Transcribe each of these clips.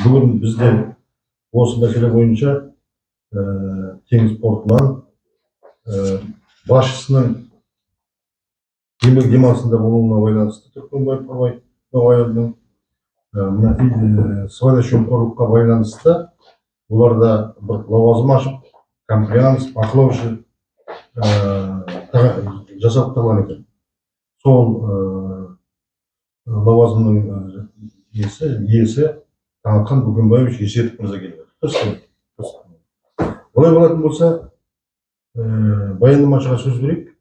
Бүгін бізде осы мәселе бойынша теңіз портынан басшысының еңбек демалысында болуына байланысты Түркменбаев Абай Ноғайұлының сыбайлас жемқорлыққа байланысты оларда бір лауазым ашып, комплаенс бақылаушы жасақталған екен. Сол лауазымның иесі Таңатхан Бөгенбаевич Есетов мырза келді. Олай болатын болса, баяндамашыға сөз берейік.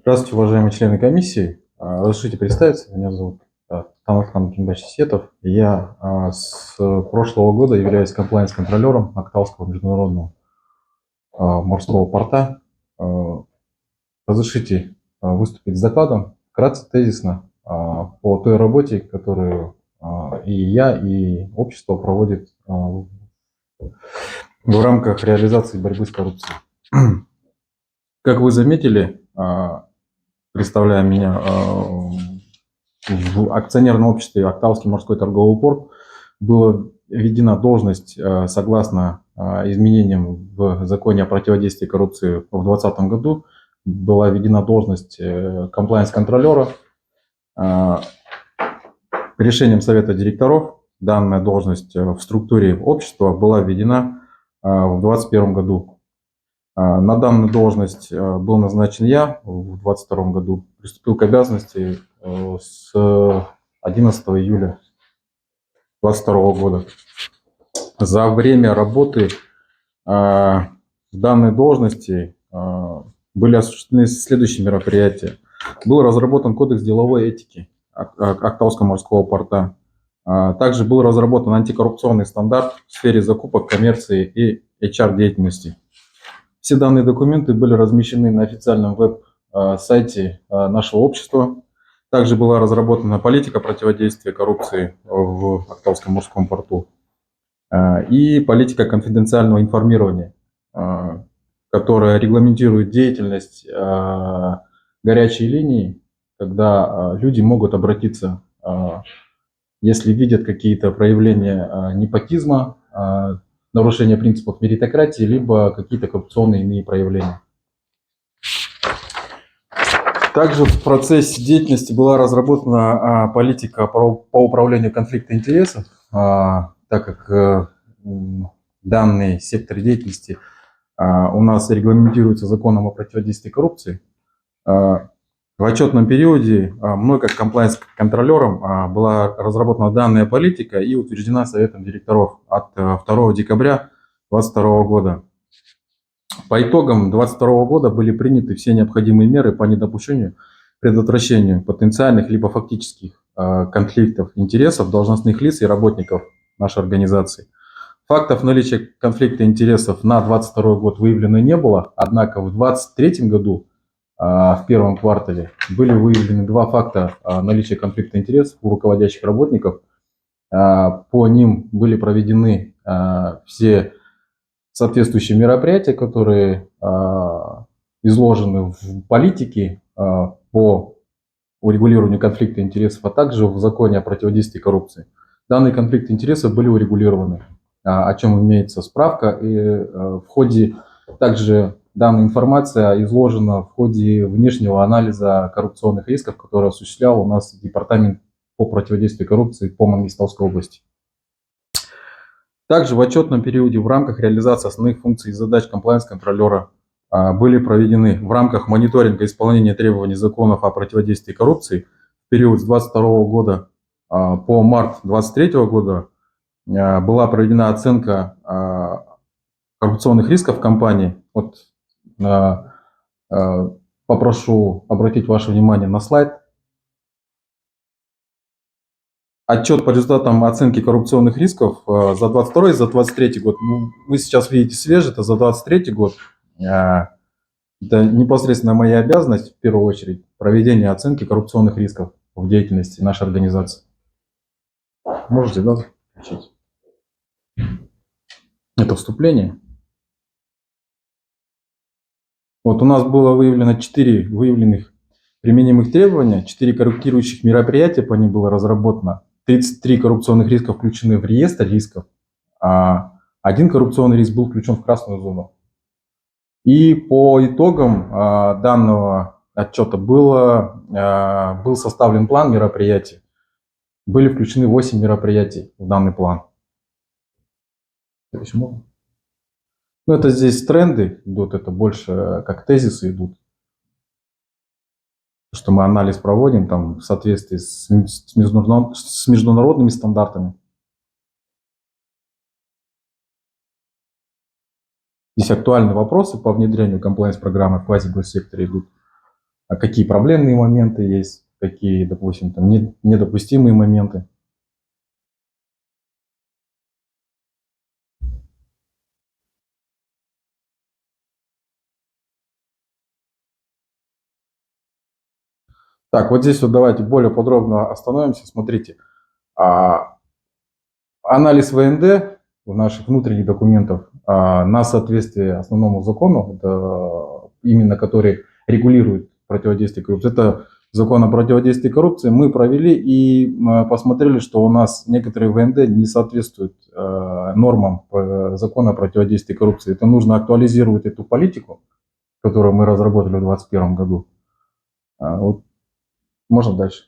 Здравствуйте, уважаемые члены комиссии. Разрешите представиться. Меня зовут Таңатхан Бөгенбаевич Есетов. Я с прошлого года являюсь комплаенс-контролером Актауского международного морского порта. Разрешите выступить с докладом, вкратце, тезисно, по той работе, которую и я, и общество проводит в рамках реализации борьбы с коррупцией. Как вы заметили, представляя меня в акционерном обществе Актауский морской торговый порт, была введена должность согласно изменениям в законе о противодействии коррупции в 2020 году, была введена должность комплаенс-контролера. Решением Совета директоров данная должность в структуре общества была введена в 2021 году. На данную должность был назначен я в 2022 году, приступил к обязанности с 11 июля 2022 года. За время работы в данной должности были осуществлены следующие мероприятия. Был разработан кодекс деловой этики Актауского морского порта. Также был разработан антикоррупционный стандарт в сфере закупок, коммерции и HR-деятельности. Все данные документы были размещены на официальном веб-сайте нашего общества. Также была разработана политика противодействия коррупции в Актауском морском порту и политика конфиденциального информирования, которая регламентирует деятельность горячей линии, когда люди могут обратиться, если видят какие-то проявления непотизма, нарушения принципов меритократии, либо какие-то коррупционные иные проявления. Также в процессе деятельности была разработана политика по управлению конфликтом интересов, так как данный сектор деятельности у нас регламентируется законом о противодействии коррупции. В отчетном периоде мной как комплаенс-контролером была разработана данная политика и утверждена Советом директоров от 2 декабря 2022 года. По итогам 2022 года были приняты все необходимые меры по недопущению, предотвращению потенциальных либо фактических конфликтов интересов должностных лиц и работников нашей организации. Фактов наличия конфликта интересов на 2022 год выявлено не было, однако в 2023 году в первом квартале были выявлены 2 факта наличия конфликта интересов у руководящих работников. По ним были проведены все соответствующие мероприятия, которые изложены в политике по урегулированию конфликта интересов, а также в законе о противодействии коррупции. Данные конфликты интересов были урегулированы, о чем имеется справка, и в ходе также данная информация изложена в ходе внешнего анализа коррупционных рисков, который осуществлял у нас Департамент по противодействию коррупции по Мангистауской области. Также в отчетном периоде в рамках реализации основных функций и задач комплаенс-контролера были проведены в рамках мониторинга исполнения требований законов о противодействии коррупции в период с 2022 года по март 2023 года была проведена оценка коррупционных рисков в компании. Вот, попрошу обратить ваше внимание на слайд. Отчет по результатам оценки коррупционных рисков за 2022 и за 2023 год. Вы сейчас видите свежий, это за 2023 год. Это непосредственно моя обязанность, в первую очередь, проведение оценки коррупционных рисков в деятельности нашей организации. Можете, да, включить? Это вступление. Вот у нас было выявлено 4 выявленных применимых требования, 4 корректирующих мероприятия по ним было разработано. 33 коррупционных риска включены в реестр рисков, а один коррупционный риск был включен в красную зону. И по итогам данного отчета был составлен план мероприятий. Были включены 8 мероприятий в данный план. Ну, это здесь тренды идут, это больше как тезисы идут. Что мы анализ проводим там, в соответствии с международными стандартами. Здесь актуальные вопросы по внедрению комплаенс-программы в квази-госсекторе идут. А какие проблемные моменты есть, какие, допустим, там, недопустимые моменты. Так, вот здесь вот давайте более подробно остановимся. Смотрите, анализ ВНД в наших внутренних документах на соответствие основному закону, это именно который регулирует противодействие коррупции, это закон о противодействии коррупции, мы провели и посмотрели, что у нас некоторые ВНД не соответствуют нормам закона о противодействии коррупции. Это нужно актуализировать эту политику, которую мы разработали в 2021 году. Вот. Можно дальше.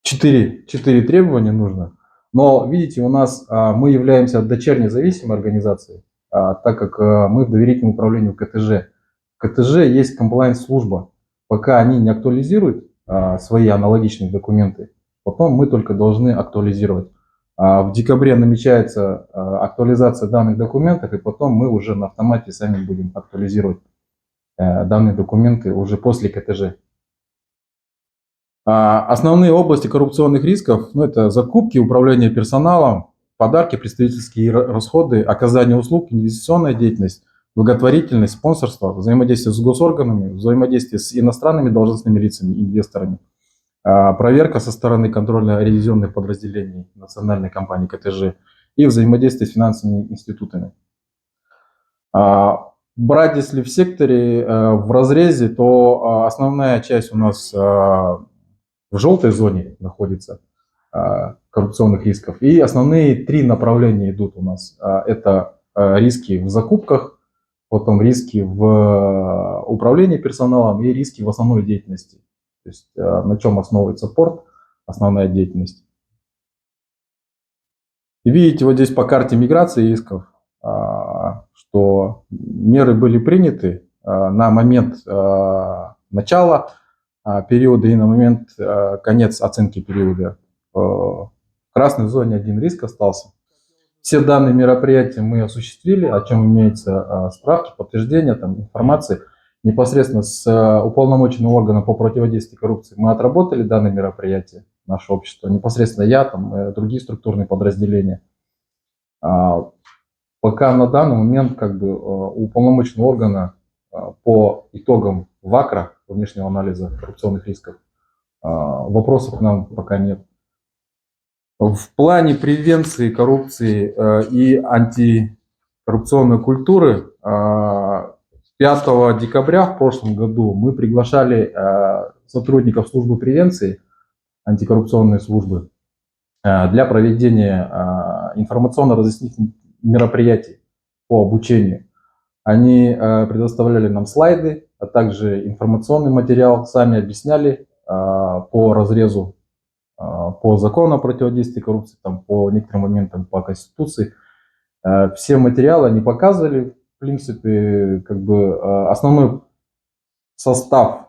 4 требования нужно. Но, видите, у нас мы являемся дочерней зависимой организацией, так как мы в доверительном управлении КТЖ. В КТЖ есть комплаенс-служба. Пока они не актуализируют свои аналогичные документы, потом мы только должны актуализировать. В декабре намечается актуализация данных документов, и потом мы уже на автомате сами будем актуализировать данные документы уже после КТЖ. Основные области коррупционных рисков, ну, это закупки, управление персоналом, подарки, представительские расходы, оказание услуг, инвестиционная деятельность, благотворительность, спонсорство, взаимодействие с госорганами, взаимодействие с иностранными должностными лицами, инвесторами, проверка со стороны контрольно-ревизионных подразделений национальной компании КТЖ и взаимодействие с финансовыми институтами. Брать, если в секторе в разрезе, то основная часть у нас в желтой зоне находится коррупционных рисков. И основные 3 направления идут у нас. Это риски в закупках, потом риски в управлении персоналом и риски в основной деятельности. То есть на чем основывается порт, основная деятельность. И видите вот здесь по карте миграции рисков, что меры были приняты на момент начала периода и на момент конец оценки периода. В красной зоне 1 риск остался. Все данные мероприятия мы осуществили, о чем имеются справки, подтверждения, там, информации. Непосредственно с уполномоченным органом по противодействию коррупции мы отработали данные мероприятия, наше общество. Непосредственно я, там, другие структурные подразделения. Пока на данный момент как бы у уполномоченного органа по итогам ВАКРа, внешнего анализа коррупционных рисков, вопросов к нам пока нет. В плане превенции коррупции и антикоррупционной культуры 5 декабря в прошлом году мы приглашали сотрудников службы превенции, антикоррупционной службы, для проведения информационно-разъяснительных мероприятий по обучению. Они предоставляли нам слайды, а также информационный материал, сами объясняли по разрезу, по закону о противодействии коррупции, там, по некоторым моментам по Конституции. Все материалы они показывали, в принципе, как бы основной состав,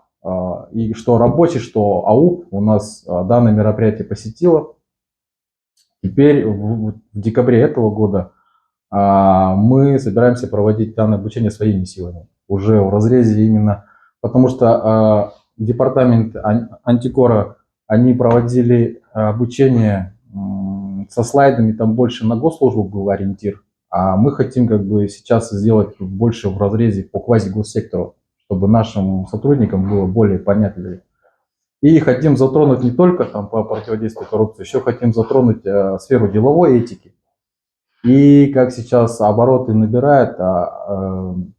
и что рабочий, что АУП у нас данное мероприятие посетило. Теперь в декабре этого года мы собираемся проводить данное обучение своими силами, уже в разрезе именно, потому что департамент антикора, они проводили обучение со слайдами, там больше на госслужбу был ориентир, а мы хотим как бы сейчас сделать больше в разрезе по квази-госсектору, чтобы нашим сотрудникам было более понятнее. И хотим затронуть не только там по противодействию коррупции, еще хотим затронуть сферу деловой этики. И как сейчас обороты набирает,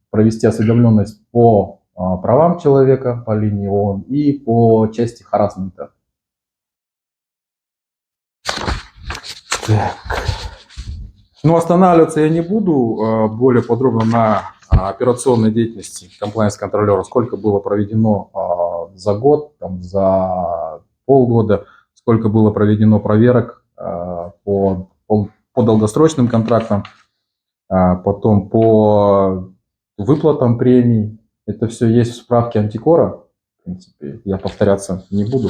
провести осведомленность по правам человека по линии ООН и по части харассмента. Ну, останавливаться я не буду более подробно на операционной деятельности комплайенс-контролера, сколько было проведено за год, там, за полгода, сколько было проведено проверок по долгосрочным контрактам, потом по выплатам премий. Это все есть в справке Антикора. В принципе, я повторяться не буду.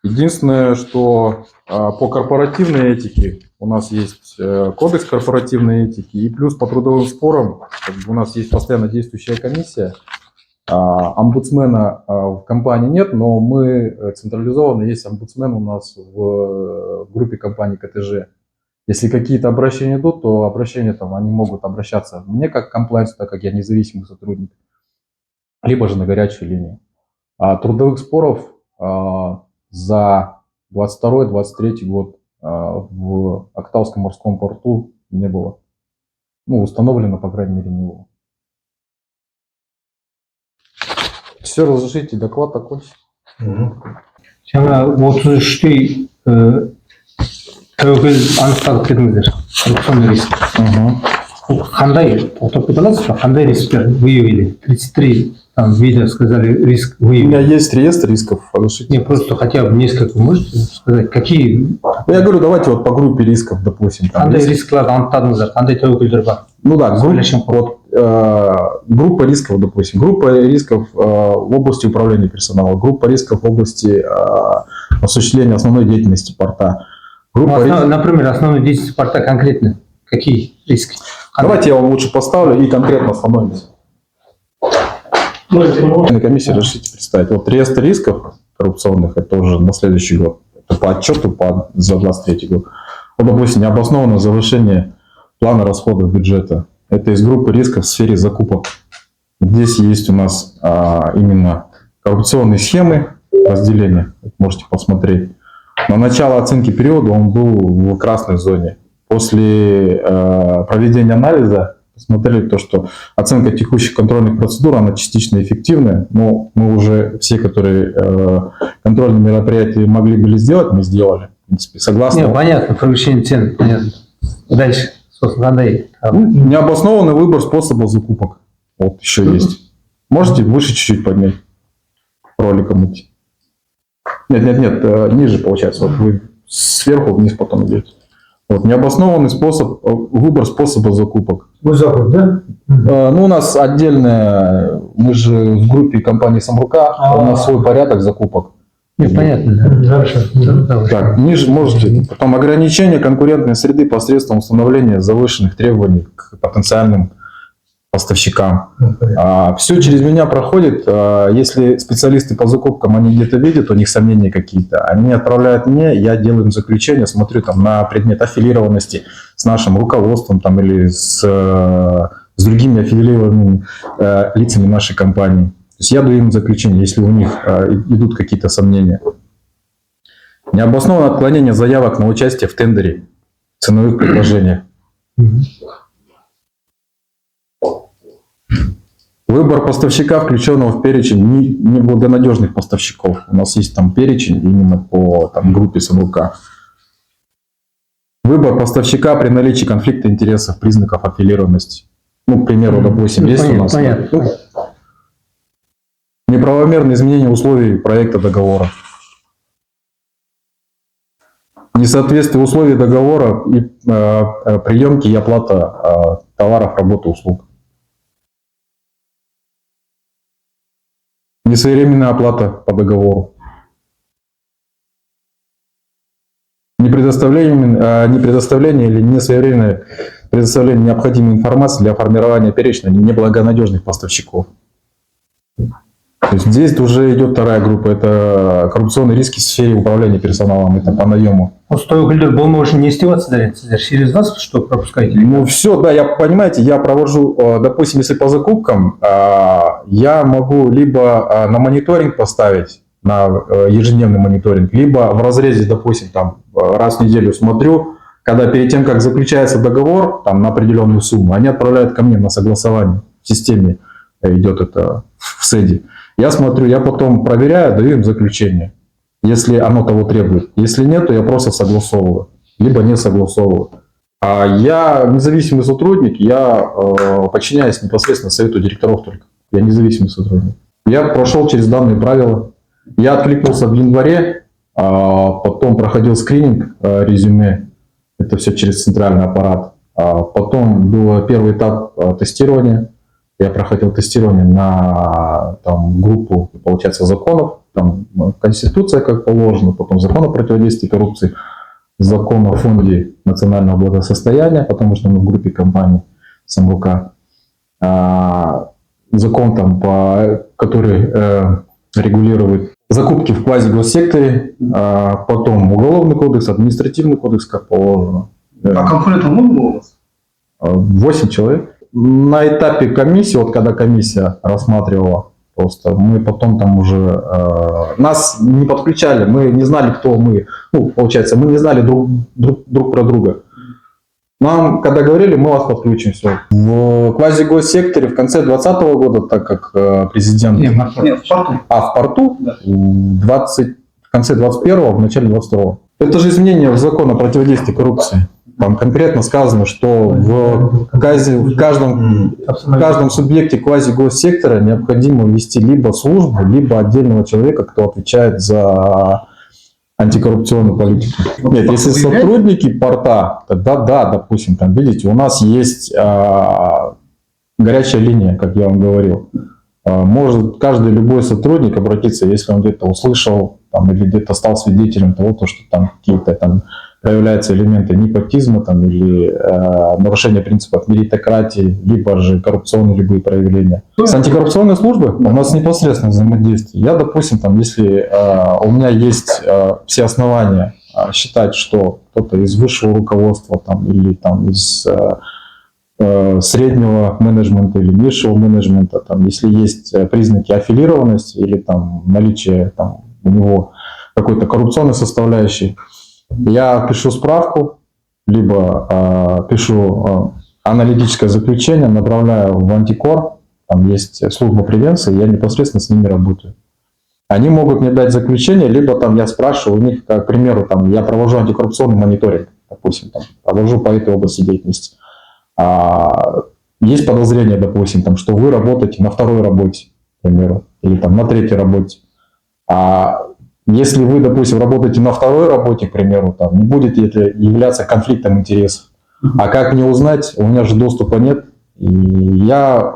Единственное, что по корпоративной этике у нас есть кодекс корпоративной этики, и плюс по трудовым спорам у нас есть постоянно действующая комиссия. Омбудсмена в компании нет, но мы централизованно, есть омбудсмен у нас в группе компании КТЖ. Если какие-то обращения идут, то обращения там они могут обращаться мне как комплайнс, так как я независимый сотрудник, либо же на горячую линию. А трудовых споров за 22-23 год в Актауском морском порту не было. Ну, установлено, по крайней мере, не было. Все, разрешите, доклад окончен. Жаңа 33-тей тәуекел анықтадық дедіңіздер. Коррупционный риск. Бұл қандай, тоқтап кете аласыз ба? Қандай рисктер выявили? 33 там вида сказали риск У меня выявили. есть реестр рисков. Разрешите. Не, просто хотя бы несколько вы можете сказать, какие Я говорю, давайте вот по группе рисков, допустим. Там қандай риск. рискларды анықтадыңыздар, қандай тәуекелдер бар? Ну да, Сыбайлас вот, группа рисков, допустим. Группа рисков в области управления персоналом, группа рисков в области осуществления основной деятельности порта. Ну, Группа рисков... например, основной деятельность порта конкретно. Какие риски? Давайте я вам лучше поставлю и конкретно остановимся. На комиссии разрешите представить. Вот реестр рисков коррупционных, это уже на следующий год. Это по отчету за 23 год. Вот, допустим, необоснованное завышение плана расходов бюджета. Это из группы рисков в сфере закупок. Здесь есть у нас именно коррупционные схемы разделения. Можете посмотреть. На начало оценки периода он был в красной зоне. После проведения анализа посмотрели то, что оценка текущих контрольных процедур, она частично эффективная, но мы уже все, которые контрольные мероприятия могли были сделать, мы сделали. В принципе, согласно... Не, понятно, повышение цен, понятно. Дальше, собственно, қандай? Необоснованный выбор способа закупок. Вот еще есть. Можете выше чуть-чуть поднять роликом идти. Нет, ниже получается. Вот вы сверху вниз потом идете. Вот, необоснованный выбор способа закупок. Вы закуп, да? Ну, у нас отдельная, мы же в группе компании Самрука, у нас свой порядок закупок. Не, понятно, да. Хорошо. Так, ниже можете. Потом ограничение конкурентной среды посредством установления завышенных требований к потенциальным поставщикам. Все через меня проходит. Если специалисты по закупкам, они где-то видят, у них сомнения какие-то, они отправляют мне, я делаю им заключение, смотрю там на предмет аффилированности с нашим руководством там, или с другими аффилированными лицами нашей компании. То есть я даю им заключение, если у них идут какие-то сомнения. Необоснованное отклонение заявок на участие в тендере, ценовых предложениях. Выбор поставщика, включенного в перечень неблагонадежных поставщиков. У нас есть там перечень именно по там, группе СНУК. Выбор поставщика при наличии конфликта интересов, признаков аффилированности. Ну, к примеру, допустим, есть у нас неправомерное изменение условий проекта договора. Несоответствие условий договора и приемки и оплата товаров, работы, услуг. Несвоевременная оплата по договору. Не предоставление или несвоевременное предоставление необходимой информации для формирования перечня неблагонадежных поставщиков. То есть здесь уже идет вторая группа, это коррупционные риски в сфере управления персоналом, это по наему. Тәуекелдер болмау үшін не істеватсыздар? Сіздер через вас что пропускаете? Ну все, да, понимаете, я провожу, допустим, если по закупкам, я могу либо на мониторинг поставить, на ежедневный мониторинг, либо в разрезе, допустим, там раз в неделю смотрю, когда перед тем, как заключается договор там, на определенную сумму, они отправляют ко мне на согласование. В системе идет это в СЭДе. Я смотрю, я потом проверяю, даю им заключение, если оно того требует. Если нет, то я просто согласовываю. либо не согласовывают. А я независимый сотрудник, я подчиняюсь непосредственно совету директоров только. Я независимый сотрудник. Я прошел через данные правила. Я откликнулся в январе, потом проходил скрининг резюме. Это все через центральный аппарат. Потом был первый этап тестирования. Я проходил тестирование на группу, получается, законов. Там Конституция, как положено, потом закон о противодействии коррупции, закон о фонде национального благосостояния, потому что мы в группе компаний СМВК. Закон, который регулирует закупки в квазигоссекторе, потом уголовный кодекс, административный кодекс, как положено. А конкурентов много было у вас? 8 человек. На этапе комиссии, вот когда комиссия рассматривала, просто мы потом там уже... нас не подключали, мы не знали, кто мы. Ну, получается, мы не знали друг про друга. Нам, когда говорили, мы вас подключим, все. В квазигоссекторе в конце 2020 года, так как президент... Нет, в порту. В порту? Да. В конце 21-го, в начале 22-го. Это же изменение в закон о противодействии коррупции. Там конкретно сказано, что в каждом субъекте квазигоссектора необходимо ввести либо службу, либо отдельного человека, кто отвечает за антикоррупционную политику. Нет, если сотрудники порта, тогда да, допустим, там, видите, у нас есть горячая линия, как я вам говорил. Может каждый любой сотрудник обратиться, если он где-то услышал там, или где-то стал свидетелем того, что там какие-то там проявляются элементы непотизма там, или нарушения принципов меритократии, либо же коррупционные любые проявления. С антикоррупционной службой у нас непосредственно взаимодействие. Я, допустим, там, если у меня есть все основания считать, что кто-то из высшего руководства там, или там, из среднего менеджмента или низшего менеджмента, там, если есть признаки аффилированности или там, наличие там, у него какой-то коррупционной составляющей, я пишу справку, либо пишу аналитическое заключение, направляю в антикор, там есть служба превенции, я непосредственно с ними работаю. Они могут мне дать заключение, либо там я спрашиваю у них, к примеру, там, я провожу антикоррупционный мониторинг, допустим, там, провожу по этой области деятельности. Есть подозрение, допустим, там, что вы работаете на второй работе, к примеру, или там, на третьей работе. Если вы, допустим, работаете на второй работе, к примеру, там, не будет это являться конфликтом интересов. А как мне узнать? У меня же доступа нет. И я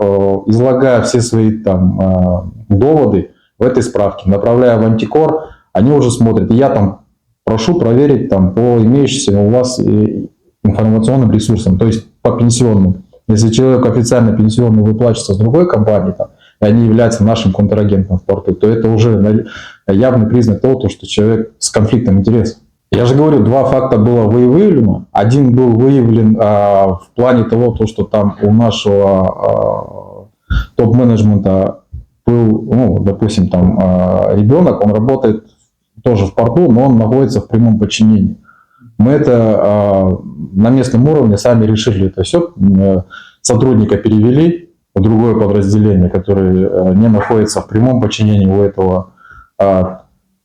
излагаю все свои там, доводы в этой справке, направляю в антикор, они уже смотрят. И я там прошу проверить там, по имеющимся у вас информационным ресурсам, то есть по пенсионным. Если человек официально пенсионный выплачивается с другой компании, там, и они являются нашим контрагентом в порту, то это уже явный признак того, что человек с конфликтом интересов. Я же говорю, 2 факта было выявлено. Один был выявлен в плане того, что там у нашего топ-менеджмента был, ну, допустим, там ребенок, он работает тоже в порту, но он находится в прямом подчинении. Мы это на местном уровне сами решили это все. Сотрудника перевели в другое подразделение, которое не находится в прямом подчинении у этого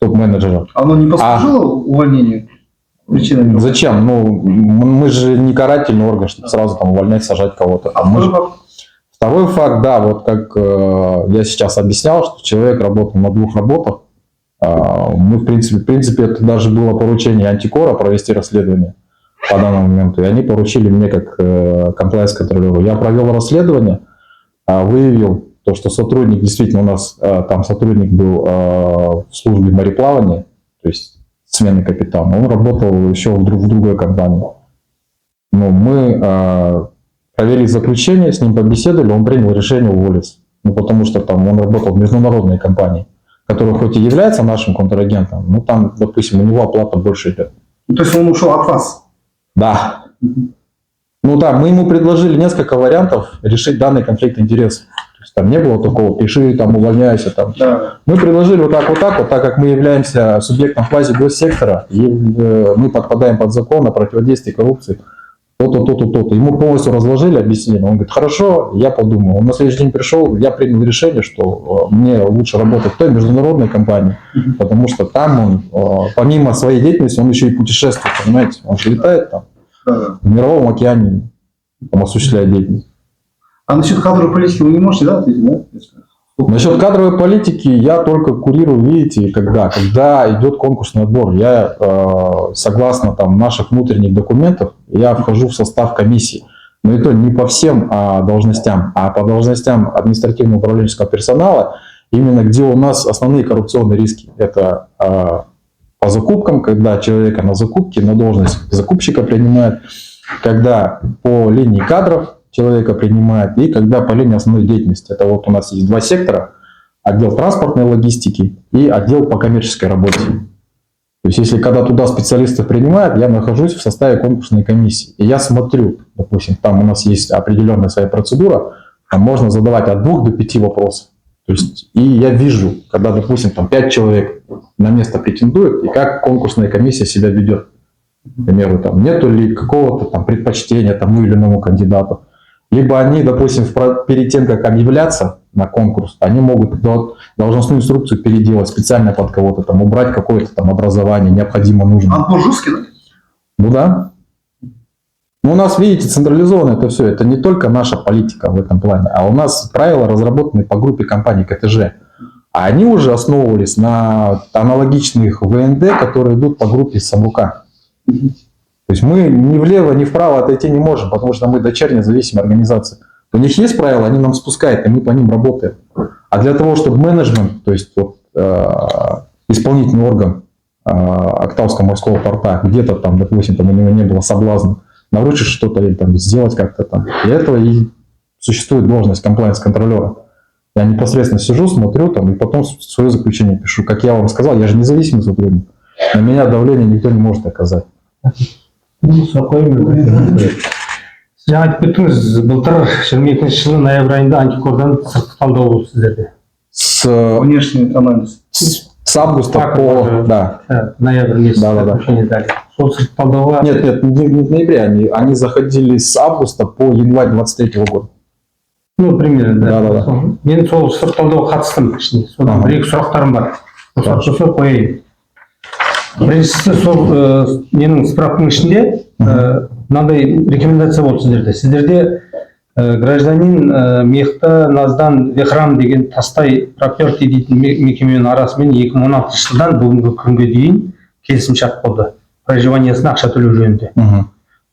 топ-менеджера. Оно не послужило увольнению? Причинами? Зачем? Ну, мы же не карательный орган, чтобы сразу там увольнять, сажать кого-то. Второй факт, да, вот как я сейчас объяснял, что человек работал на 2 работах. Мы, в принципе, это даже было поручение антикора провести расследование по данному моменту. И они поручили мне как комплайнс-контролеру. Я провел расследование, выявил то, что сотрудник, действительно у нас там сотрудник был в службе мореплавания, то есть сменный капитан, он работал еще в другой компании. Но мы провели заключение, с ним побеседовали, он принял решение уволиться. Ну, потому что там он работал в международной компании, которая хоть и является нашим контрагентом, но там, допустим, у него оплата больше идет. То есть он ушел от вас? Да. Ну да, мы ему предложили несколько вариантов решить данный конфликт интересов. То есть там не было такого, пиши, там, увольняйся. Там. Да. Мы предложили вот так, так как мы являемся субъектом квазигоссектора, и мы подпадаем под закон о противодействии коррупции, то-то, то-то, то-то. Ему полностью разложили, объяснили. Он говорит, хорошо, я подумал. Он на следующий день пришел, я принял решение, что мне лучше работать в той международной компании, потому что там он, помимо своей деятельности, он еще и путешествует, понимаете? Он же летает там, в мировом океане, там осуществляет деятельность. А насчет кадровой политики вы не можете, да, ответить, да? Насчет кадровой политики я только курирую, видите, когда идет конкурсный отбор. Я, согласно там, наших внутренних документов, я вхожу в состав комиссии. Но и то не по всем должностям, а по должностям административно-управленческого персонала, именно где у нас основные коррупционные риски. Это по закупкам, когда человека на закупке, на должность закупщика принимают, когда по линии кадров человека принимает, и когда по линии основной деятельности. Это вот у нас есть два сектора: отдел транспортной логистики и отдел по коммерческой работе. То есть если когда туда специалистов принимают, я нахожусь в составе конкурсной комиссии. И я смотрю, допустим, там у нас есть определенная своя процедура, там можно задавать от 2 до 5 вопросов. То есть, и я вижу, когда, допустим, там 5 человек на место претендуют, и как конкурсная комиссия себя ведет. К примеру, там нету ли какого-то там предпочтения тому или иному кандидату. Либо они, допустим, перед тем, как объявляться на конкурс, они могут должностную инструкцию переделать специально под кого-то, там, убрать какое-то там образование, необходимо нужно. Отбор жесткий, да? Ну да. Ну, у нас, видите, централизовано это все. Это не только наша политика в этом плане, а у нас правила разработаны по группе компаний КТЖ. А они уже основывались на аналогичных ВНД, которые идут по группе Самрука. То есть мы ни влево, ни вправо отойти не можем, потому что мы дочерняя независимая организация. У них есть правила, они нам спускают, и мы по ним работаем. А для того, чтобы менеджмент, то есть вот, исполнительный орган Актауского морского порта, где-то там, допустим, там у него не было соблазна нарушить что-то или там сделать как-то там, для этого и существует должность комплайнс-контролера. Я непосредственно сижу, смотрю там, и потом свое заключение пишу. Как я вам сказал, я же независимый сотрудник. На меня давление никто не может оказать. Сұрақ қояйын. Сіз жаңа айтып кеттіңіз, былтыр 22 жылы ноябрь айында антикордан сыртқы талдау болды сіздерде. Внешний анализ. С августа по... Да. Ноябрь месяц. Да. Сол сыртқы талдауға... Нет, не в ноябре, они заходили с августа по январь 23 года. Ну, примерно, да. Да. Мен сол сыртқы талдауға қатыстым. Содан бір-екі сұрақтарым бар. Рұқсат қояйын. Біріншісі сол менің справканың ішінде мынандай рекомендация болды сіздерде. Сіздерде гражданин Мехта Наздан Вехрам деген Тастай Property дейтін мекеменің арасымен 2016 жылдан бүгінгі күнге дейін келісімшарт болды проживаниясына ақша төлеу жөнінде.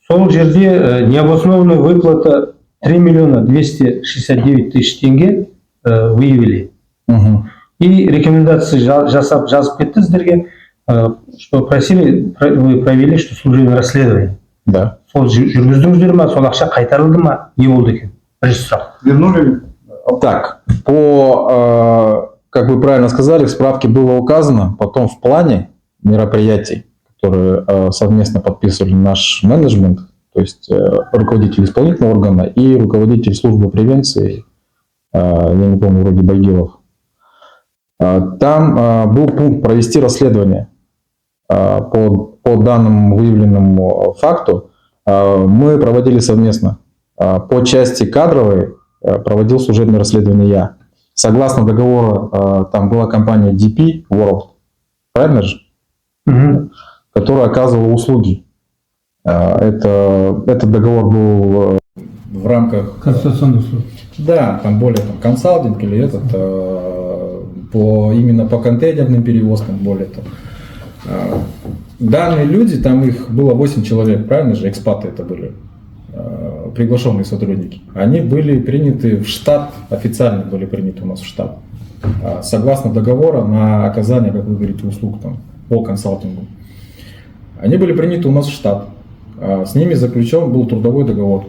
Сол жерде необоснованная выплата 3 миллиона 269 тысяч тенге выявили. И рекомендация жазып кетті сіздерге, что просили, вы провели, что служебное расследование. Да. Сол жүргіздіңіздер ма, сол ақша қайтарылды ма, не болды екен? Бірінші сұрақ. Вернули? Так, как вы правильно сказали, в справке было указано, потом в плане мероприятий, которые совместно подписывали наш менеджмент, то есть руководитель исполнительного органа и руководитель службы превенции, я не помню, вроде Байгилов. Там был пункт провести расследование по данному выявленному факту. Мы проводили совместно. По части кадровой проводил служебное расследование я. Согласно договору, там была компания DP World, правильно же? Которая оказывала услуги. Этот договор был в рамках... Конституционных услуг. Да, там более консалтинг или именно по контейнерным перевозкам, более того. Данные люди, там их было 8 человек, правильно же, экспаты это были, приглашенные сотрудники. Они были приняты в штат, официально были приняты у нас в штат, согласно договора на оказание, как вы говорите, услуг там, по консалтингу. Они были приняты у нас в штат, с ними заключен был трудовой договор.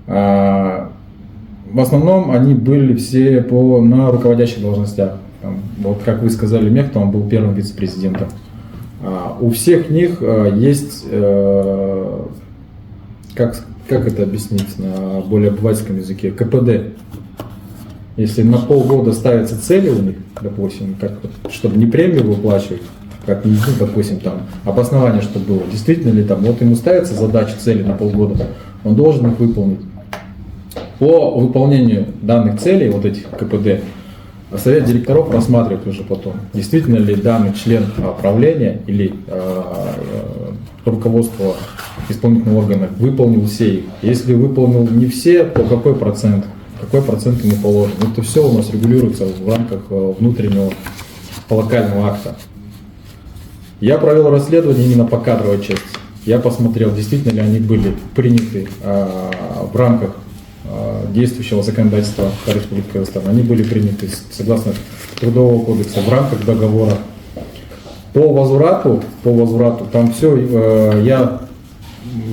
В основном они были все на руководящих должностях. Там, вот как вы сказали, Мехта, он был первым вице-президентом. У всех них есть, как это объяснить на более обывательском языке, КПД. Если на полгода ставятся цели у них, допустим, чтобы не премию выплачивать, как, ну, допустим, там, обоснование, что было, действительно ли там, вот ему ставятся задачи, цели на полгода, он должен их выполнить. По выполнению данных целей, вот этих КПД, совет директоров рассматривает уже потом, действительно ли данный член правления или руководство исполнительного органа выполнил все их. Если выполнил не все, то какой процент ему положен. Это все у нас регулируется в рамках внутреннего локального акта. Я провел расследование именно по кадровой части. Я посмотрел, действительно ли они были приняты в рамках действующего законодательства Республики Казахстан. Они были приняты согласно Трудового кодекса в рамках договора. По возврату, там все, я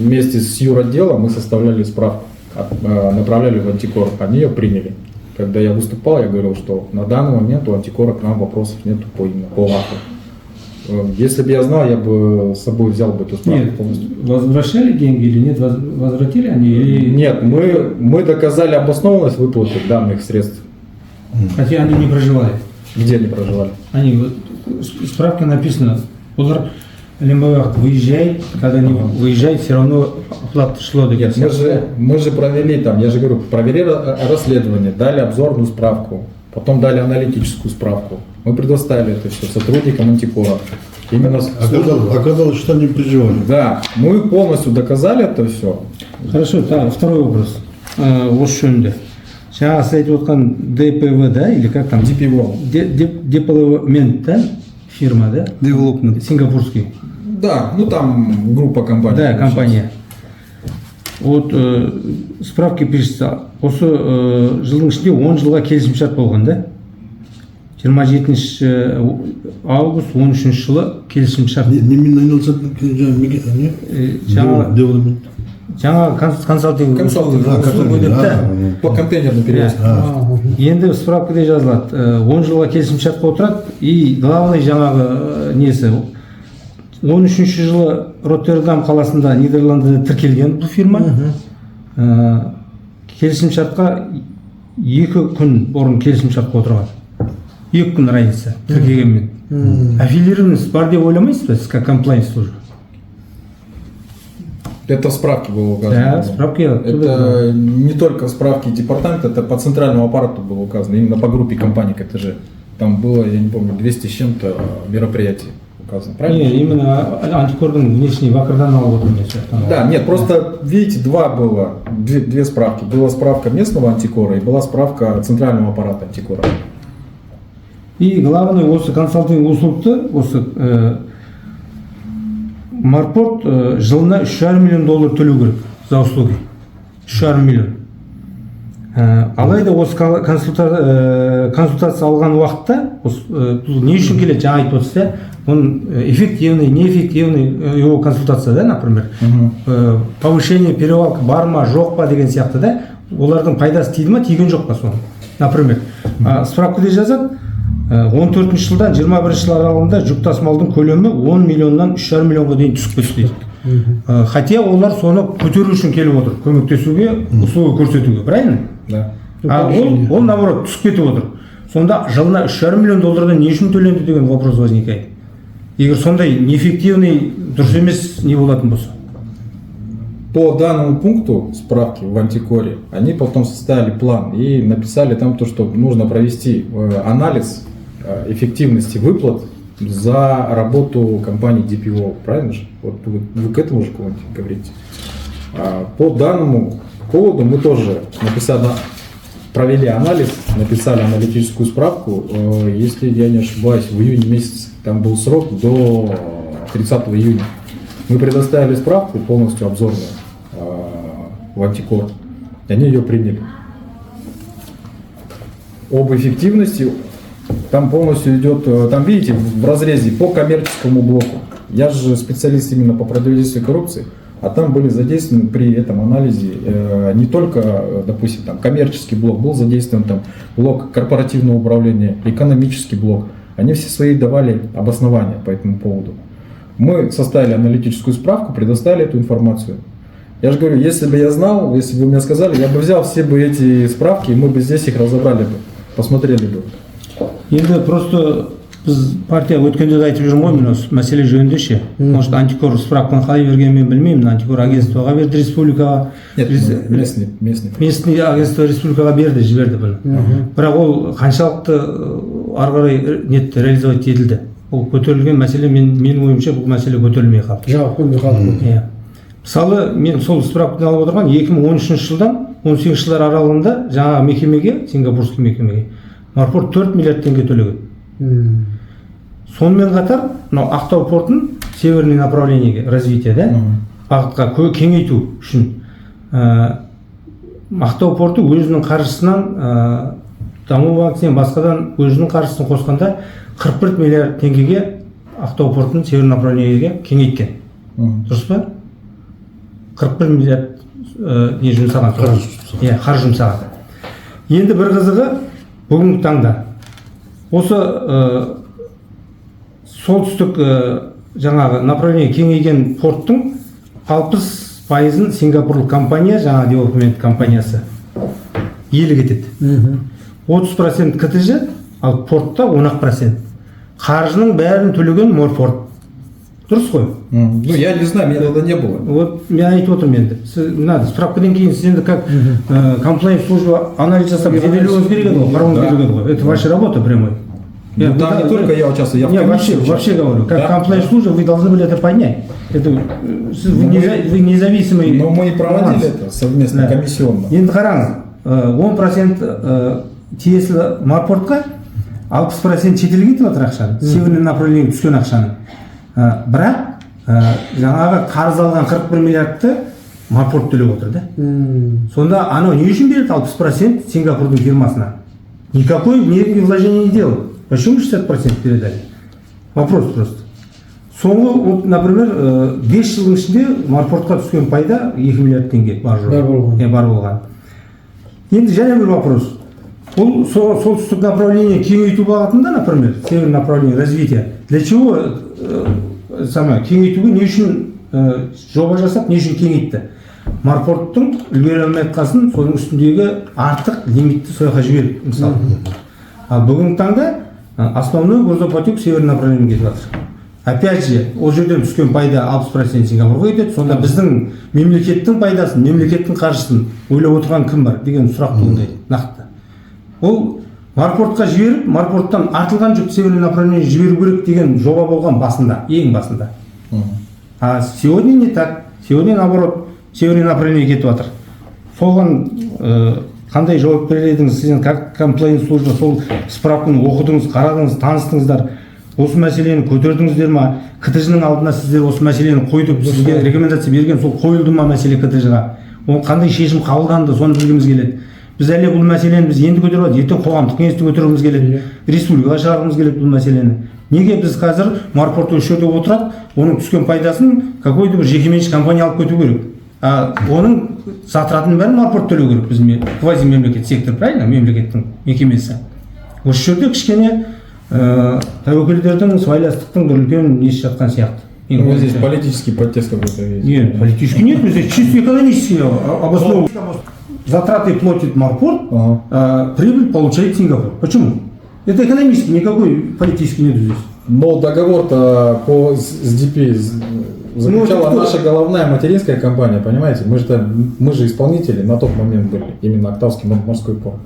вместе с юротделом мы составляли справку, направляли в антикор, они ее приняли. Когда я выступал, я говорил, что на данный момент у антикора к нам вопросов нету по акту. Если бы я знал, я бы с собой взял бы эту справку полностью. Возвращали деньги или нет? Возвратили они? Или... Нет, мы доказали обоснованность выплаты данных средств. Хотя они не проживали. Где они проживали? Они, вот, справка написано, выезжай, когда не выезжай, все равно оплата шло до Нет, мы же провели там, я же говорю, провели расследование, дали обзорную справку, потом дали аналитическую справку. Мы предоставили это все сотрудникам антикора. Именно Оказалось, что они приживали. Да, мы полностью доказали это все. Хорошо, так, второй вопрос. Осы жөнінде. Жаңа сіз айтып отқан ДПВ, да, или как там? Депловмент, да, фирма, да? Development. Сингапурский. Да, ну там группа компаний. Да, компания. Вот справки пишется. Осы жылдың ішінде 10 жылға келісімшарт болған, да? 27 август 13 жылы келісімшарт. Немен айналысатын жаңа консалтинг По контейнерной перевозке. енді справкада жазылады 10 жылға келісімшартқа отырады и главный жаңағы несі 13 жылы Роттердам қаласында Нидерландыда тіркелген бұл фирма. Келісімшартқа 2 күн бұрын келісімшартқа отырған. 2 күн разница тіркелгенмен. Аффилированность бар деп ойламайсыз ба сіз как комплайнс служба? Это в справке было указано. Да, справки. Это не только в справке департамента, это по центральному аппарату было указано, именно по группе компаний КТЖ. Там было, я не помню, 200 с чем-то мероприятий указано, правильно? Не, именно антикордон внешний вакардан алып отырмын. Да, нет, просто, видите, две справки. Была справка местного антикора и была справка центрального аппарата антикора. И главный, осы консалтинг услугты, осы Марпорт жылына $3,5 миллион төлеу керек за услуги. $3,5 миллион. Алайда осы консультация алған уақытта, не үшін келеді, жаңа айтып отырсыз, он эффективный, неэффективный его консультация, да, например, повышение, перевалка бар ма, жоқ па деген сияқты, да, олардың пайдасы тиді ма, тиген жоқ па соны. Например, справкада жазады, 14 жылдан 21 жыл аралығында жүк тасымалдың көлемі 10 миллионнан $3,5 миллионға дейін түсіп кетті дейді. Хотя олар соны көтеру үшін келіп отыр, көмектесуге, услуга көрсетуге, правильно? Да. Ол наоборот түсіп кетіп отыр. Сонда жылына $3,5 миллион не үшін төленді деген вопрос возникает. Егер сондай неэффективный, дұрыс емес не болатын болса. По данному пункту справки в антикоре, они потом составили план и написали там то, что нужно провести анализ эффективности выплат за работу компании DPO, правильно же? Вот вы к этому же говорите. По данному поводу мы тоже провели анализ, написали аналитическую справку. Если я не ошибаюсь, в июне месяце там был срок до 30 июня. Мы предоставили справку полностью обзорную в антикор, и они ее приняли. Об эффективности там полностью идет, там видите, в разрезе по коммерческому блоку. Я же специалист именно по противодействию коррупции, а там были задействованы при этом анализе не только, допустим, там коммерческий блок, был задействован там блок корпоративного управления, экономический блок. Они все свои давали обоснования по этому поводу. Мы составили аналитическую справку, предоставили эту информацию. Я же говорю, если бы я знал, если бы мне сказали, я бы взял все бы эти справки, и мы бы здесь их разобрали бы, посмотрели бы. Енді просто біз партия өткенде де айтып жүрмін ғой, мен осы мәселе жөнінде ше. Может, антикор справканы қалай бергенін мен білмеймін. Антикор агентствоға берді, республикаға. Нет, местный. Местный агентство республикаға берді, жіберді бұны. Бірақ ол қаншалықты ары қарай нетті, реализовать етілді. Ол көтерілген мәселе, менің ойымша бұл мәселе көтерілмей қалды. Жауап қоймай қалды. Иә. Мысалы, мен сол справканы алып отырған 2013 жылдан 18 жылдар аралығында жаңағы мекемеге, сингапурский мекемеге, Марпорт 4 миллиард теңге төлеген. Сонымен қатар, мынау Ақтау портын северный направлениеге развитие, да? Бағытқа кеңейту үшін Ақтау порты өзінің қаржысынан, даму банкінен басқадан өзінің қаржысын қосқанда 41 миллиард теңгеге Ақтау портын северный направлениеге кеңейткен. Дұрыс па? 41 миллиард не жұмсаған. Иә, қаржы жұмсаған. Енді бір қызығы, бүгінгі таңда осы солтүстік жаңағы направление кеңейген порттың 60%-ын сингапурлық компания, жаңа девелопмент компаниясы иелік етеді. 30% КТЖ, ал портта 10%. Қаржының бәрін төлеген Морпорт. Дұрыс қой? Ну, я не знаю, меня тогда не было. Вот мен айтып отырмын енді. Надо справкадан кейін сіз енді как комплайнс служба анализ жасап зерделеуіңіз керек еді ғой, қарауыңыз керек еді ғой. Это ваша работа прямой. Ну, там не только я участвую, я в комиссии вообще говорю, как комплайнс служба вы должны были это поднять. Это вы независимый. Но мы и проводили это совместно, комиссионно. Енді қараңыз, 10% тиесілі Марпортқа, 60% шетелге кетіп жатыр ақшаны, северный направлениеге түскен ақшаны. Бірақ жаңағы қарыз алған 41 миллиардты Марпорт төлеп отыр да. Сонда анау не үшін береді 60% Сингапурдың фирмасына? Никакой вложения не делал. Почему 60% передали? Вопрос просто. Соңғы, вот, например, 5 жылдың ішінде Марпортқа түскен пайда 2 миллиард теңге бар болған. Енді және бір вопрос. Бұл солтүстік направление кеңейту бағытында, например, северное направление развития. Для чего кеңейтуге не үшін жоба жасап, не үшін кеңейтті? Марпорттың үлгере алмай жатқасын, соның үстіндегі артық лимитті сояққа жіберіп, мысалы. Ал бүгінгі таңда основной грузопотек северный направлениеге кетіп жатыр. Опять же, ол жерден түскен пайда 60% Сингапурға кетеді. Сонда біздің мемлекеттің пайдасын, мемлекеттің қаржысын ойлап отырған кім бар деген сұрақ туындайды нақты. Ол Марпортқа жіберіп, Марпорттан артылған жүк северный направлениеге жіберу керек деген жоба болған басында, ең басында. А сегодня не так. Сегодня наоборот, северный направлениеге кетіп жатыр. Соған қандай жауап берер едіңіз? Сізден как комплайнс служба сол справканы оқыдыңыз, қарадыңыз, таныстыңыздар. Осы мәселені көтердіңіздер ма? КТЖ-нің алдына сіздер осы мәселені қойдық, сізге рекомендация берген, сол қойылды ма мәселе КТЖ-ға? Ол қандай шешім қабылданды, соны білгіміз келеді. Біз әлі бұл мәселені біз енді көтеріп жатырмыз, ертең қоғамдық кеңесте көтеруіміз келеді, республикаға шығарғымыз келеді бұл мәселені. Неге біз қазір Марпорт осы жерде отырады, оның түскен пайдасын какой-то бір жекеменшік компания алып кету керек? Оның затратын бәрін Марпорт төлеу керек, біз квази мемлекет сектор, правильно, мемлекеттің мекемесі. Осы жерде кішкене тәуекелдердің сыбайластықтың бір үлкен несі жатқан сияқты. Вот здесь политический подтекст какой-то есть. Нет, политический нет, здесь чисто экономический обоснован. Затраты платит Марпорт, прибыль получает Сингапур. Почему? Это экономически, никакой политический нет здесь. Но договор-то с DP заключала наша головная материнская компания, понимаете? Мы же исполнители на тот момент были, именно Октавский морской порт.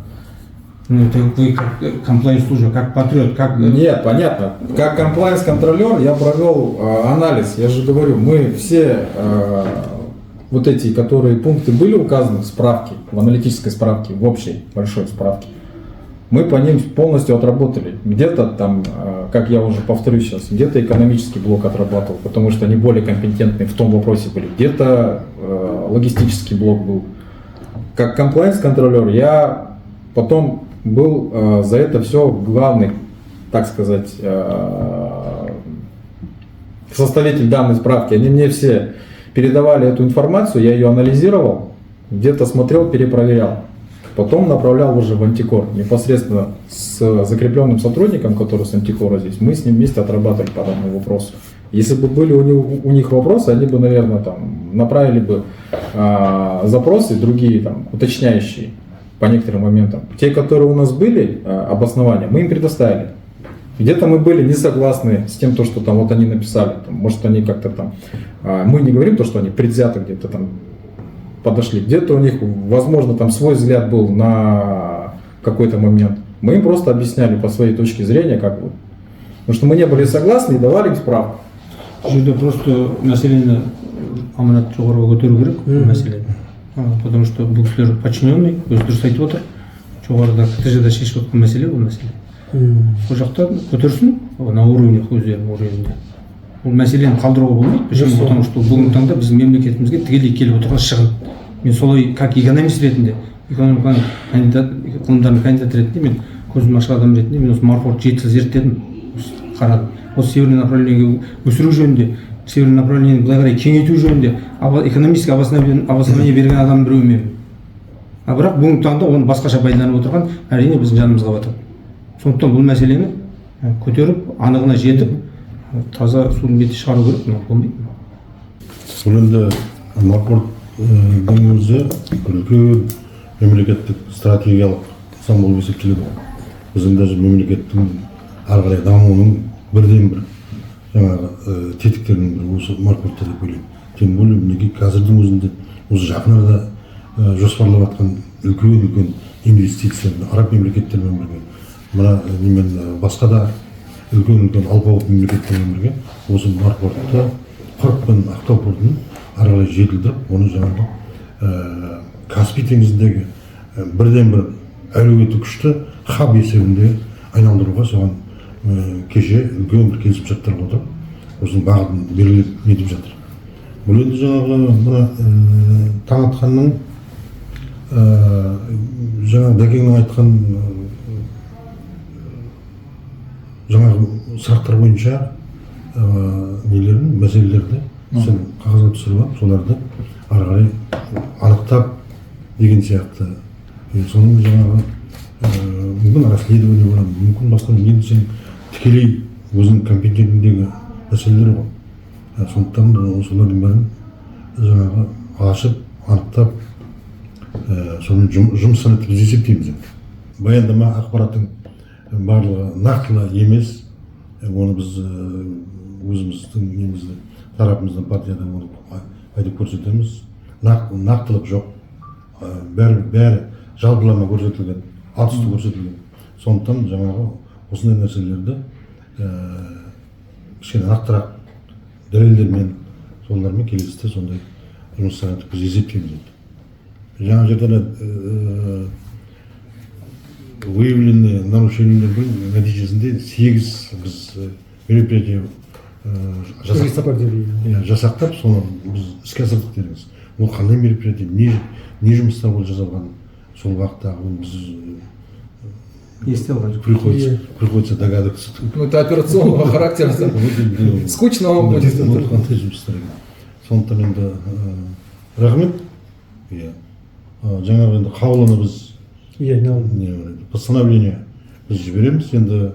Ну, это вы как комплайнс-служба, как патриот, как... Нет, понятно. Как комплайнс-контролер я провел анализ. Я же говорю, мы все вот эти, которые пункты были указаны в справке, в аналитической справке, в общей большой справке, мы по ним полностью отработали. Где-то там, как я уже повторю сейчас, где-то экономический блок отрабатывал, потому что они более компетентны в том вопросе были. Где-то логистический блок был. Как комплайнс-контролер я потом был за это все главный, так сказать, составитель данной справки. Они мне все передавали эту информацию, я ее анализировал, где-то смотрел, перепроверял. Потом направлял уже в Антикор, непосредственно с закрепленным сотрудником, который с Антикора здесь. Мы с ним вместе отрабатывали по данному вопросу. Если бы были у них вопросы, они бы, наверное, там, направили бы запросы другие, там, уточняющие по некоторым моментам. Те, которые у нас были, обоснования, мы им предоставили. Где-то мы были не согласны с тем, то, что там вот они написали. Там, может, они как-то там... мы не говорим то, что они предвзято где-то там подошли. Где-то у них, возможно, там свой взгляд был на какой-то момент. Мы им просто объясняли по своей точке зрения, как бы. Потому что мы не были согласны и давали им справку. Бұл жерде просто мәселені аманат жоғарыға көтеру керек бұл мәселені. Потому что бұл кісілер подчиненный, өзі дұрыс айтып отыр. Жоғарыда КТЖ-да шешіп отқан мәселе бұл мәселе. Сол жақта көтерсін на уровнях, өздерінің уровнінде. Бұл мәселені қалдыруға болмайды. Почему? Потому что бүгінгі таңда біздің мемлекетімізге тікелей келіп отырған шығын. Мен солай, как экономист ретінде, экономиканың ғылымдарының кандидаты ретінде, мен көзім ашық адам ретінде, мен осы Марфорд 7 жыл зерттедім, қарадым. Осы северный направлениеге өсіру жөнінде, северный направлениені былай қарай кеңейту жөнінде экономический обоснование берген адам біреу мен. Бірақ бүгінгі таңда оны басқаша пайдаланып отырған әрине біздің жанымызға батады. Сондықтан бұл мәселені көтеріп, анығына жетіп, таза судың беті шығару керек, болмайды. Бұл енді Марфордтың өзі үлкен мемлекеттік стратегиялық нысан болып есептеледі. Біздің даже мемлекеттің ары қарай дамуының бірден бір жаңағы тетіктерінің бірі осы Марфордта деп ойлаймын. Тем более мінекей қазірдің өзінде осы жақын арада жоспарлап жатқан үлкен инвестициялар араб мемлекеттерімен бірге, мына немен басқа да үлкен алпауыт мемлекеттермен бірге осы Марфордта Құрық пен Ақтау портын ары қарай жетілдіріп, оны жаңағы Каспий теңізіндегі бірден бір әлеуеті күшті хаб есебінде айналдыруға соған кеше үлкен бір келісімшарттарға отырып осының бағытын белгілеп нетіп жатыр. Бұл енді жаңағы мына таң атқанның жаңағы Дәкеңнің айтқан жаңағы сұрақтар бойынша нелерін, мәселелерді сен қағазға түсіріп алып, соларды ары қарай анықтап деген сияқты. Соның жаңағы мүмкін расследование болады, мүмкін басқа енді сен тікелей өзінің компетентіндегі мәселелер ғой. Сондықтан солардың бәрін жаңағы ашып, анықтап, соны жұмыстан етіп біз есептейміз. Баяндама ақпараттың барлығы нақтылы емес, оны біз өзіміздің немізді тарапымыздан партияда оны айтып көрсетеміз. Нақтылық жоқ, бәрі жалпылама көрсетілген, атүсті көрсетілген. Сондықтан жаңағы осындай нәрселерді кішкене нақтырақ дәлелдермен, солармен келесіде сондай жұмыстар етіп біз есептейміз. Жаңа жерде выявленные нарушениялардың нәтижесінде 8 біз мероприятие жасақтап, соны біз іске асырдық дедіңіз. Ол қандай мероприятие, не жұмыстар ол жасалған сол уақыттағы біз приходится догадываться. Ну, это операционного характера. Скучно вам будет. Сондықтан енді рахмет. Жаңағы енді қаулыны біз постановление біз жібереміз енді.